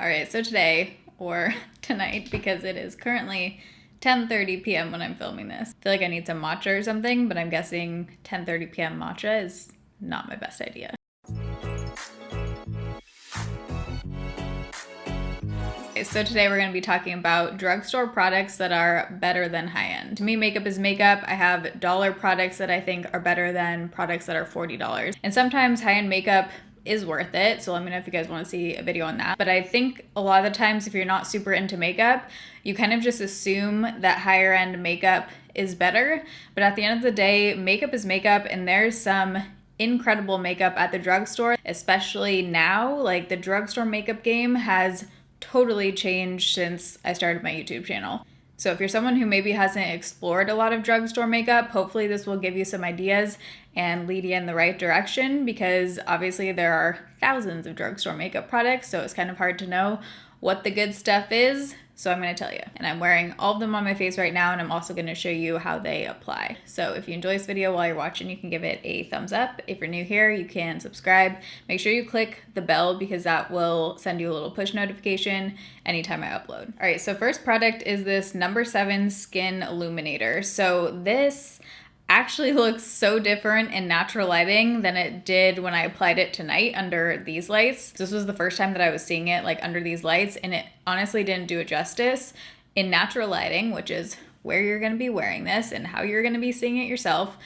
All right, so today, or tonight, because it is currently 10:30 p.m. when I'm filming this. I feel like I need some matcha or something, but I'm guessing 10:30 p.m. matcha is not my best idea. Okay, so today we're going to be talking about drugstore products that are better than high-end. To me, makeup is makeup. I have dollar products that I think are better than products that are $40. And sometimes high-end makeup is worth it, so let me know if you guys want to see a video on that. But I think a lot of the times if you're not super into makeup, you kind of just assume that higher end makeup is better. But at the end of the day, makeup is makeup, and there's some incredible makeup at the drugstore, especially now. Like, the drugstore makeup game has totally changed since I started my YouTube channel. So if you're someone who maybe hasn't explored a lot of drugstore makeup, hopefully this will give you some ideas and lead you in the right direction, because obviously there are thousands of drugstore makeup products, so it's kind of hard to know what the good stuff is. So I'm going to tell you. And I'm wearing all of them on my face right now, and I'm also going to show you how they apply. So if you enjoy this video while you're watching, you can give it a thumbs up. If you're new here, you can subscribe. Make sure you click the bell, because that will send you a little push notification anytime I upload. All right, so first product is this No. 7 Skin Illuminator. So this actually looks so different in natural lighting than it did when I applied it tonight under these lights. This was the first time that I was seeing it like under these lights, and it honestly didn't do it justice. In natural lighting, which is where you're going to be wearing this and how you're going to be seeing it yourself,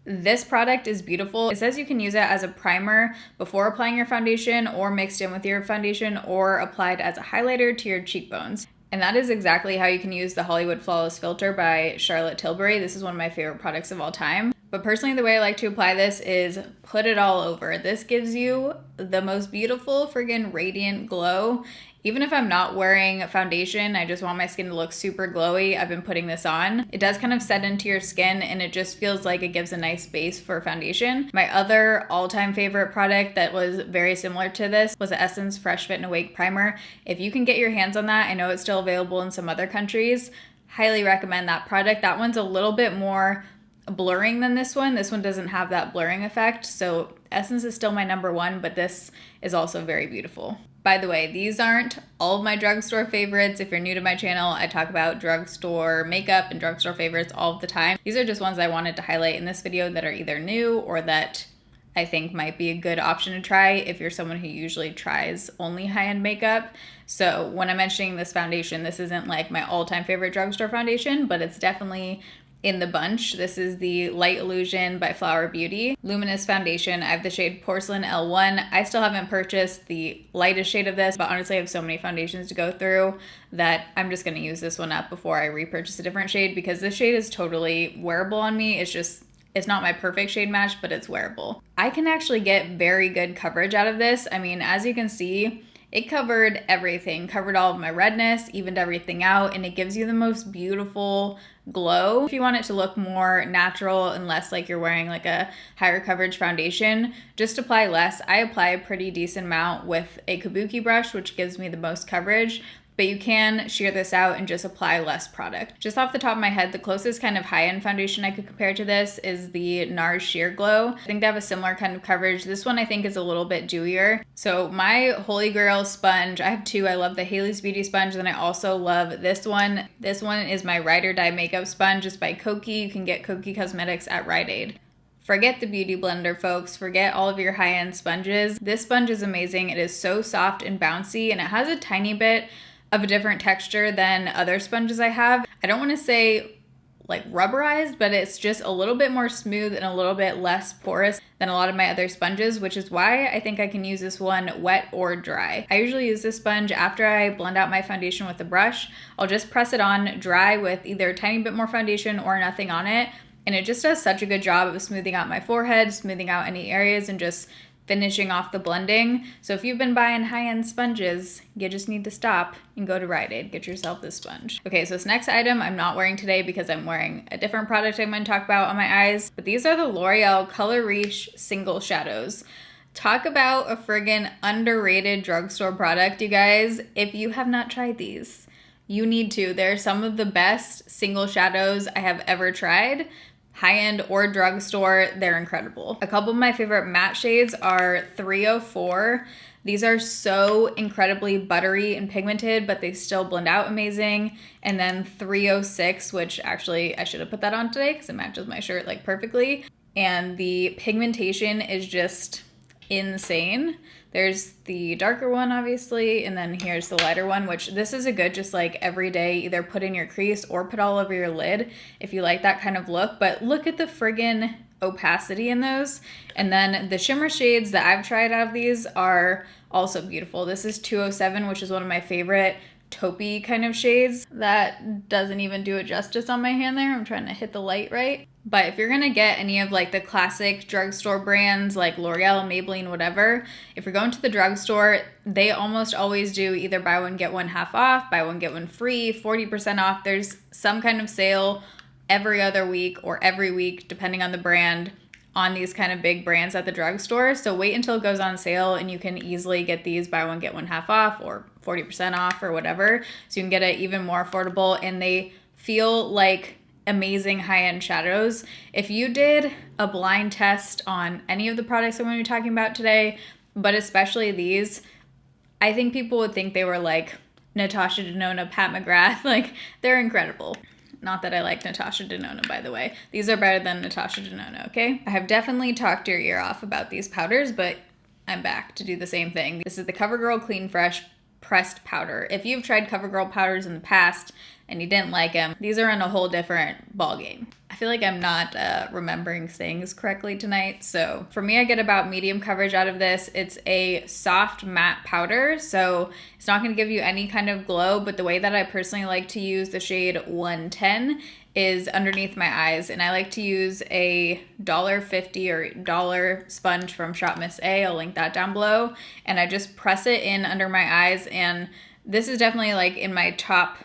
this product is beautiful. It says you can use it as a primer before applying your foundation, or mixed in with your foundation, or applied as a highlighter to your cheekbones. And that is exactly how you can use the Hollywood Flawless Filter by Charlotte Tilbury. This is one of my favorite products of all time. But personally, the way I like to apply this is put it all over. This gives you the most beautiful friggin' radiant glow. Even if I'm not wearing foundation, I just want my skin to look super glowy, I've been putting this on. It does kind of set into your skin, and it just feels like it gives a nice base for foundation. My other all-time favorite product that was very similar to this was the Essence Fresh Fit and Awake Primer. If you can get your hands on that, I know it's still available in some other countries, highly recommend that product. That one's a little bit more blurring than this one. This one doesn't have that blurring effect, so Essence is still my number one, but this is also very beautiful. By the way, these aren't all of my drugstore favorites. If you're new to my channel, I talk about drugstore makeup and drugstore favorites all the time. These are just ones I wanted to highlight in this video that are either new or that I think might be a good option to try if you're someone who usually tries only high-end makeup. So when I'm mentioning this foundation, this isn't like my all-time favorite drugstore foundation, but it's definitely in the bunch. This is the Light Illusion by Flower Beauty Luminous Foundation. I have the shade Porcelain L1. I still haven't purchased the lightest shade of this, but honestly I have so many foundations to go through that I'm just going to use this one up before I repurchase a different shade, because this shade is totally wearable on me. It's not my perfect shade match, but it's wearable. I can actually get very good coverage out of this. I mean, as you can see, it covered everything, covered all of my redness, evened everything out, and it gives you the most beautiful glow. If you want it to look more natural and less like you're wearing like a higher coverage foundation, just apply less. I apply a pretty decent amount with a kabuki brush, which gives me the most coverage, but you can shear this out and just apply less product. Just off the top of my head, the closest kind of high-end foundation I could compare to this is the NARS Sheer Glow. I think they have a similar kind of coverage. This one I think is a little bit dewier. So my holy grail sponge, I have two. I love the Haley's Beauty sponge, and I also love this one. This one is my Ride or Die makeup sponge. It's by Kokie. You can get Kokie Cosmetics at Rite Aid. Forget the beauty blender, folks. Forget all of your high-end sponges. This sponge is amazing. It is so soft and bouncy, and it has a tiny bit of a different texture than other sponges I have. I don't want to say like rubberized, but it's just a little bit more smooth and a little bit less porous than a lot of my other sponges, which is why I think I can use this one wet or dry. I usually use this sponge after I blend out my foundation with a brush. I'll just press it on dry with either a tiny bit more foundation or nothing on it, and it just does such a good job of smoothing out my forehead, smoothing out any areas, and just finishing off the blending. So if you've been buying high-end sponges, you just need to stop and go to Rite Aid, get yourself this sponge. Okay, so this next item I'm not wearing today because I'm wearing a different product I'm going to talk about on my eyes, but these are the L'Oreal Color Riche Single Shadows. Talk about a friggin' underrated drugstore product, you guys. If you have not tried these, you need to. They're some of the best single shadows I have ever tried. High-end or drugstore, they're incredible. A couple of my favorite matte shades are 304. These are so incredibly buttery and pigmented, but they still blend out amazing. And then 306, which actually I should have put that on today because it matches my shirt like perfectly. And the pigmentation is just insane. There's the darker one, obviously, and then here's the lighter one, which this is a good just like everyday, either put in your crease or put all over your lid if you like that kind of look. But look at the friggin' opacity in those. And then the shimmer shades that I've tried out of these are also beautiful. This is 207, which is one of my favorite taupey kind of shades. That doesn't even do it justice on my hand there. I'm trying to hit the light right. But if you're gonna get any of like the classic drugstore brands like L'Oreal, Maybelline, whatever, if you're going to the drugstore, they almost always do either buy one, get one half off, buy one, get one free, 40% off. There's some kind of sale every other week or every week, depending on the brand, on these kind of big brands at the drugstore. So wait until it goes on sale and you can easily get these buy one, get one half off or 40% off or whatever. So you can get it even more affordable, and they feel like amazing high-end shadows. If you did a blind test on any of the products I'm going to be talking about today, but especially these, I think people would think they were like Natasha Denona, Pat McGrath. Like, they're incredible. Not that I like Natasha Denona, by the way. These are better than Natasha Denona, okay? I have definitely talked your ear off about these powders, but I'm back to do the same thing. This is the CoverGirl Clean Fresh Pressed Powder. If you've tried CoverGirl powders in the past and you didn't like them, these are in a whole different ballgame. I feel like I'm not remembering things correctly tonight. So for me, I get about medium coverage out of this. It's a soft matte powder, so it's not gonna give you any kind of glow, but the way that I personally like to use the shade 110 is underneath my eyes, and I like to use a $1.50 or $1 sponge from Shop Miss A. I'll link that down below, and I just press it in under my eyes, and this is definitely like in my top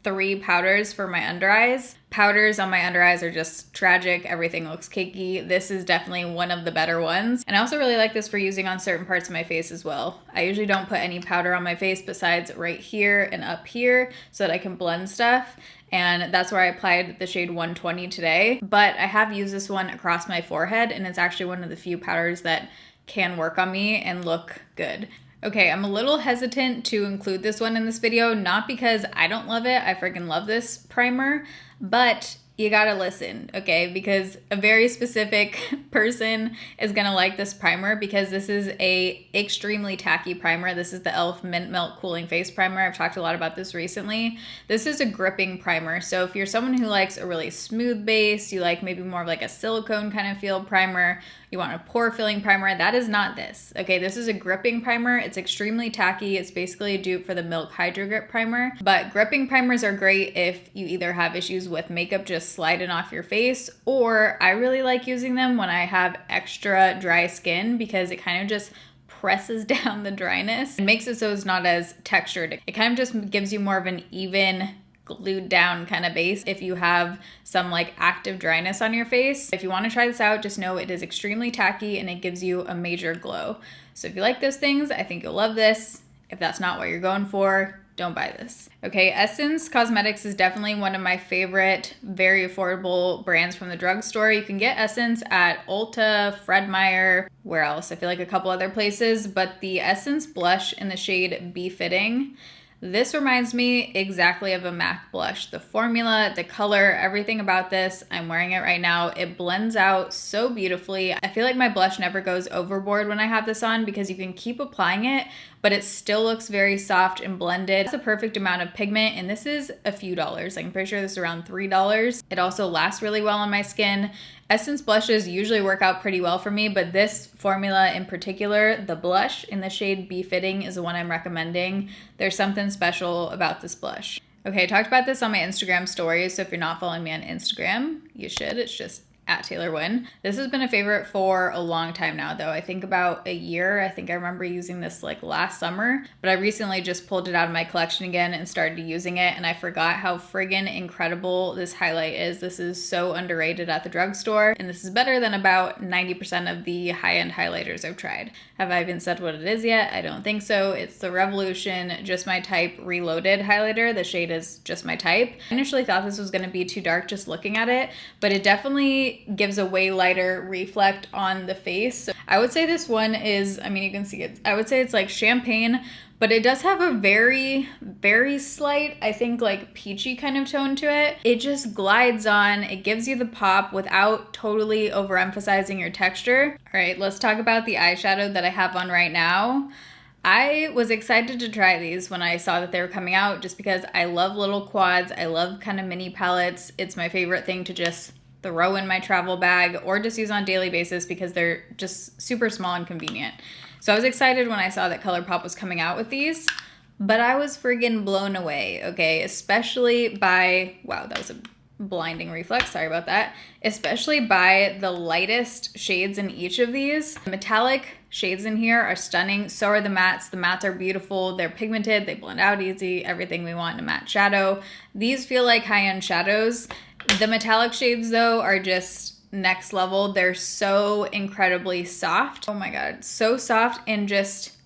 3 powders for my under eyes. Powders on my under eyes are just tragic. Everything looks cakey. This is definitely one of the better ones. And I also really like this for using on certain parts of my face as well. I usually don't put any powder on my face besides right here and up here so that I can blend stuff. And that's where I applied the shade 120 today. But I have used this one across my forehead, and it's actually one of the few powders that can work on me and look good. Okay, I'm a little hesitant to include this one in this video, not because I don't love it, I freaking love this primer, but you gotta listen, okay? Because a very specific person is gonna like this primer, because this is a extremely tacky primer. This is the e.l.f. Mint Melt Cooling Face Primer. I've talked a lot about this recently. This is a gripping primer. So if you're someone who likes a really smooth base, you like maybe more of like a silicone kind of feel primer, you want a pore filling primer, that is not this, okay? This is a gripping primer. It's extremely tacky. It's basically a dupe for the Milk Hydro Grip Primer. But gripping primers are great if you either have issues with makeup just sliding off your face, or I really like using them when I have extra dry skin, because it kind of just presses down the dryness and makes it so it's not as textured. It kind of just gives you more of an even, glued down kind of base if you have some like active dryness on your face. If you want to try this out, just know it is extremely tacky and it gives you a major glow. So if you like those things, I think you'll love this. If that's not what you're going for, don't buy this. Okay, Essence Cosmetics is definitely one of my favorite, very affordable brands from the drugstore. You can get Essence at Ulta, Fred Meyer, where else? I feel like a couple other places, but the Essence blush in the shade Be Fitting, this reminds me exactly of a MAC blush. The formula, the color, everything about this, I'm wearing it right now. It blends out so beautifully. I feel like my blush never goes overboard when I have this on, because you can keep applying it, but it still looks very soft and blended. It's a perfect amount of pigment, and this is a few dollars. Like, I'm pretty sure this is around $3. It also lasts really well on my skin. Essence blushes usually work out pretty well for me, but this formula in particular, the blush in the shade Be Fitting, is the one I'm recommending. There's something special about this blush. Okay, I talked about this on my Instagram stories, so if you're not following me on Instagram, you should. It's just at Taylor Wynn. This has been a favorite for a long time now, though. I think about a year. I think I remember using this like last summer, but I recently just pulled it out of my collection again and started using it, and I forgot how friggin' incredible this highlight is. This is so underrated at the drugstore, and this is better than about 90% of the high-end highlighters I've tried. Have I even said what it is yet? I don't think so. It's the Revolution Just My Type Reloaded highlighter. The shade is Just My Type. I initially thought this was gonna be too dark just looking at it, but it definitely definitely gives a way lighter reflect on the face. So I would say this one is, I mean, you can see it, I would say it's like champagne, but it does have a very, very slight, I think like peachy kind of tone to it. It just glides on, it gives you the pop without totally overemphasizing your texture. All right, let's talk about the eyeshadow that I have on right now. I was excited to try these when I saw that they were coming out just because I love little quads. I love kind of mini palettes. It's my favorite thing to just throw in my travel bag or just use on a daily basis because they're just super small and convenient. So I was excited when I saw that ColourPop was coming out with these, but I was friggin' blown away, okay? Especially by, wow, that was a blinding reflex, sorry about that. Especially by the lightest shades in each of these. The metallic shades in here are stunning, so are the mattes. The mattes are beautiful, they're pigmented, they blend out easy, everything we want in a matte shadow. These feel like high-end shadows. The metallic shades though are just next level. They're so incredibly soft. Oh my god, so soft, and just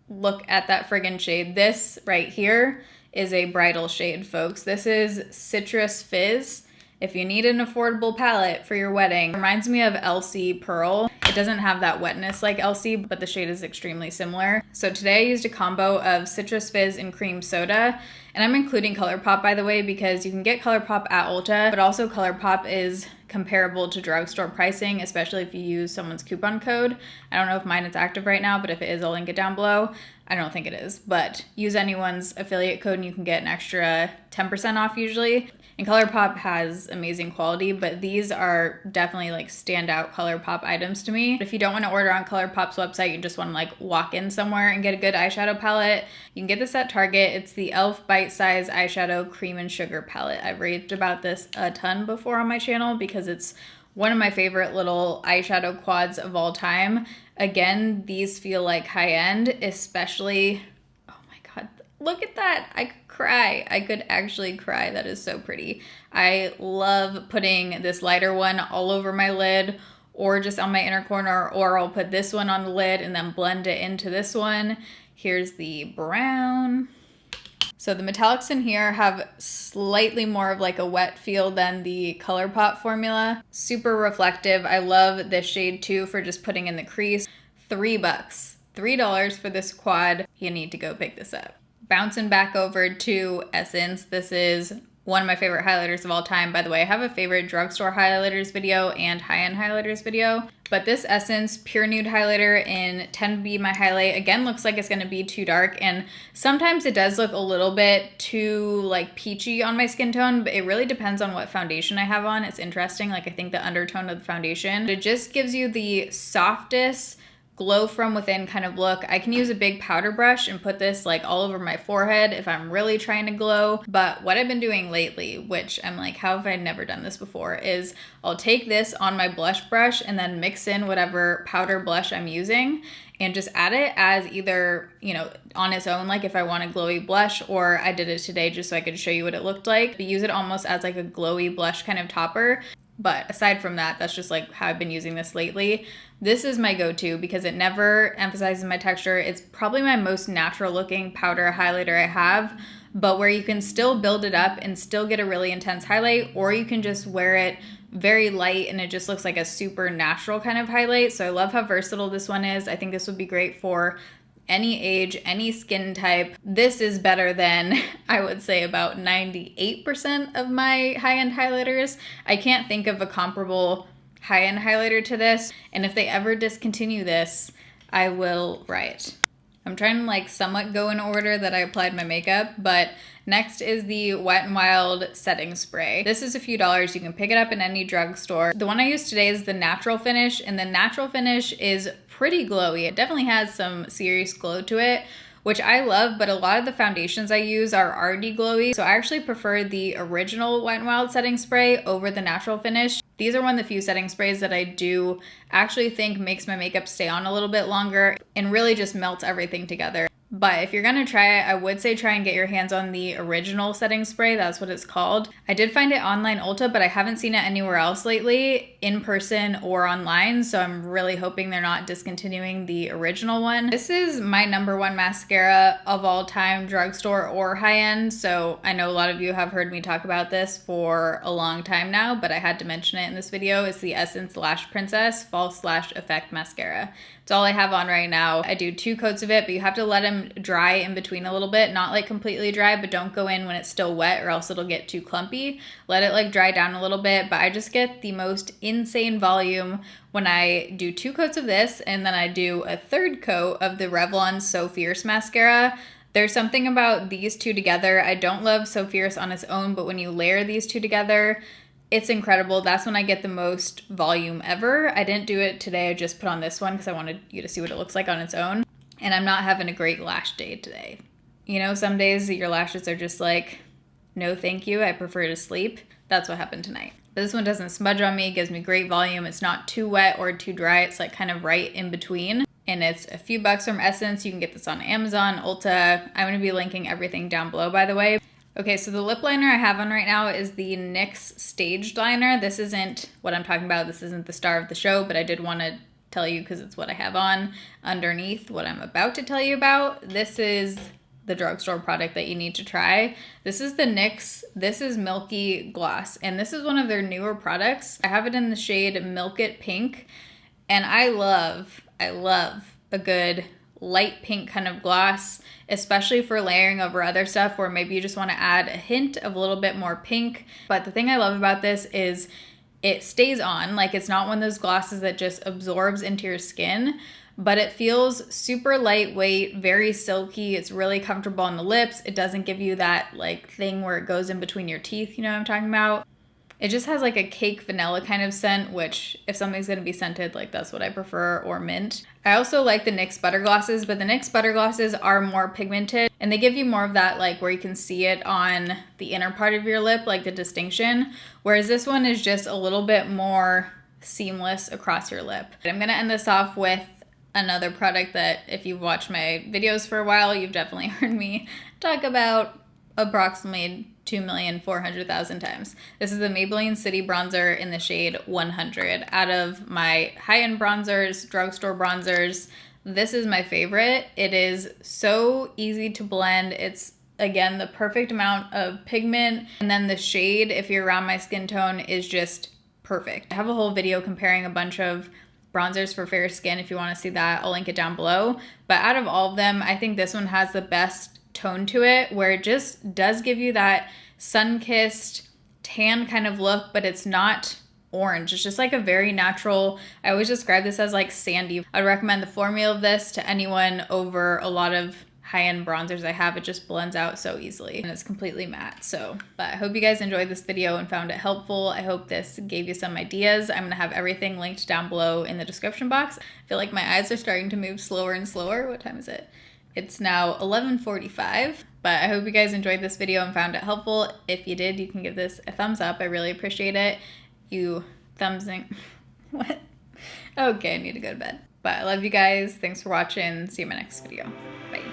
look at that friggin' shade. This right here is a bridal shade, folks. This is Citrus Fizz. If you need an affordable palette for your wedding, it reminds me of LC Pearl. It doesn't have that wetness like LC, but the shade is extremely similar. So today I used a combo of Citrus Fizz and Cream Soda, and I'm including ColourPop, by the way, because you can get ColourPop at Ulta, but also ColourPop is comparable to drugstore pricing, especially if you use someone's coupon code. I don't know if mine is active right now, but if it is, I'll link it down below. I don't think it is, but use anyone's affiliate code and you can get an extra 10% off usually. And ColourPop has amazing quality, but these are definitely like standout ColourPop items to me. If you don't want to order on ColourPop's website, you just want to like walk in somewhere and get a good eyeshadow palette, you can get this at Target. It's the e.l.f. Bite Size Eyeshadow Cream and Sugar Palette. I've raved about this a ton before on my channel because it's one of my favorite little eyeshadow quads of all time. Again, these feel like high-end, especially, oh my god, look at that. I could cry. I could actually cry. That is so pretty. I love putting this lighter one all over my lid or just on my inner corner, or I'll put this one on the lid and then blend it into this one. Here's the brown. So the metallics in here have slightly more of like a wet feel than the ColourPop formula. Super reflective. I love this shade too for just putting in the crease. $3. $3 for this quad. You need to go pick this up. Bouncing back over to Essence. This is one of my favorite highlighters of all time. By the way, I have a favorite drugstore highlighters video and high-end highlighters video. But this Essence Pure Nude highlighter in 10B My Highlight, again, looks like it's going to be too dark. And sometimes it does look a little bit too like peachy on my skin tone, but it really depends on what foundation I have on. It's interesting. Like I think the undertone of the foundation, it just gives you the softest glow from within kind of look. I can use a big powder brush and put this like all over my forehead if I'm really trying to glow. But what I've been doing lately, which I'm like, how have I never done this before, is I'll take this on my blush brush and then mix in whatever powder blush I'm using and just add it as either, you know, on its own, like if I want a glowy blush, or I did it today just so I could show you what it looked like. But use it almost as like a glowy blush kind of topper. But aside from that, that's just like how I've been using this lately. This is my go-to because it never emphasizes my texture. It's probably my most natural looking powder highlighter I have, but where you can still build it up and still get a really intense highlight, or you can just wear it very light and it just looks like a super natural kind of highlight. So I love how versatile this one is. I think this would be great for any age, any skin type. This is better than, I would say, about 98% of my high-end highlighters. I can't think of a comparable high-end highlighter to this, and if they ever discontinue this, I will riot. I'm trying to like somewhat go in order that I applied my makeup, but next is the Wet n Wild setting spray. This is a few dollars. You can pick it up in any drugstore. The one I used today is the natural finish, and the natural finish is pretty glowy. It definitely has some serious glow to it, which I love, but a lot of the foundations I use are already glowy. So I actually prefer the original Wet n Wild setting spray over the natural finish. These are one of the few setting sprays that I do actually think makes my makeup stay on a little bit longer and really just melts everything together. But if you're gonna try it, I would say try and get your hands on the original setting spray. That's what it's called. I did find it online Ulta, but I haven't seen it anywhere else lately, in person or online. So I'm really hoping they're not discontinuing the original one. This is my #1 mascara of all time, drugstore or high-end. So I know a lot of you have heard me talk about this for a long time now, but I had to mention it in this video. It's the Essence Lash Princess False Lash Effect Mascara. It's all I have on right now. I do 2 coats of it, but you have to let them dry in between a little bit. Not like completely dry, but don't go in when it's still wet or else it'll get too clumpy. Let it like dry down a little bit, but I just get the most insane volume when I do 2 coats of this, and then I do a 3rd coat of the Revlon So Fierce mascara. There's something about these 2 together. I don't love So Fierce on its own, but when you layer these 2 together, it's incredible. That's when I get the most volume ever. I didn't do it today. I just put on this one because I wanted you to see what it looks like on its own. And I'm not having a great lash day today. You know, some days your lashes are just like, no thank you, I prefer to sleep. That's what happened tonight. But this one doesn't smudge on me, gives me great volume. It's not too wet or too dry. It's like kind of right in between. And it's a few bucks from Essence. You can get this on Amazon, Ulta. I'm gonna be linking everything down below, by the way. Okay, so the lip liner I have on right now is the NYX Staged Liner. This isn't what I'm talking about. This isn't the star of the show, but I did want to tell you because it's what I have on underneath what I'm about to tell you about. This is the drugstore product that you need to try. This is the NYX, this is Milky Gloss, and this is one of their newer products. I have it in the shade Milk It Pink, and I love a good light pink kind of gloss, especially for layering over other stuff where maybe you just want to add a hint of a little bit more pink. But the thing I love about this is it stays on. Like, it's not one of those glosses that just absorbs into your skin, but it feels super lightweight, very silky. It's really comfortable on the lips. It doesn't give you that like thing where it goes in between your teeth, you know what I'm talking about? It just has like a cake vanilla kind of scent, which if something's gonna be scented, like that's what I prefer, or mint. I also like the NYX Butter Glosses, but the NYX Butter Glosses are more pigmented and they give you more of that like where you can see it on the inner part of your lip, like the distinction, whereas this one is just a little bit more seamless across your lip. I'm gonna end this off with another product that if you've watched my videos for a while, you've definitely heard me talk about approximately 2,400,000 times. This is the Maybelline City Bronzer in the shade 100. Out of my high-end bronzers, drugstore bronzers, this is my favorite. It is so easy to blend. It's, again, the perfect amount of pigment. And then the shade, if you're around my skin tone, is just perfect. I have a whole video comparing a bunch of bronzers for fair skin. If you want to see that, I'll link it down below. But out of all of them, I think this one has the best tone to it, where it just does give you that sun-kissed tan kind of look, but it's not orange. It's just like a very natural, I always describe this as like sandy. I'd recommend the formula of this to anyone over a lot of high-end bronzers I have. It just blends out so easily and it's completely matte. So, but I hope you guys enjoyed this video and found it helpful. I hope this gave you some ideas. I'm gonna have everything linked down below in the description box. I feel like my eyes are starting to move slower and slower. What time is it? It's now 11:45, but I hope you guys enjoyed this video and found it helpful. If you did, you can give this a thumbs up. I really appreciate it. You thumbsing, what? Okay, I need to go to bed. But I love you guys. Thanks for watching. See you in my next video. Bye.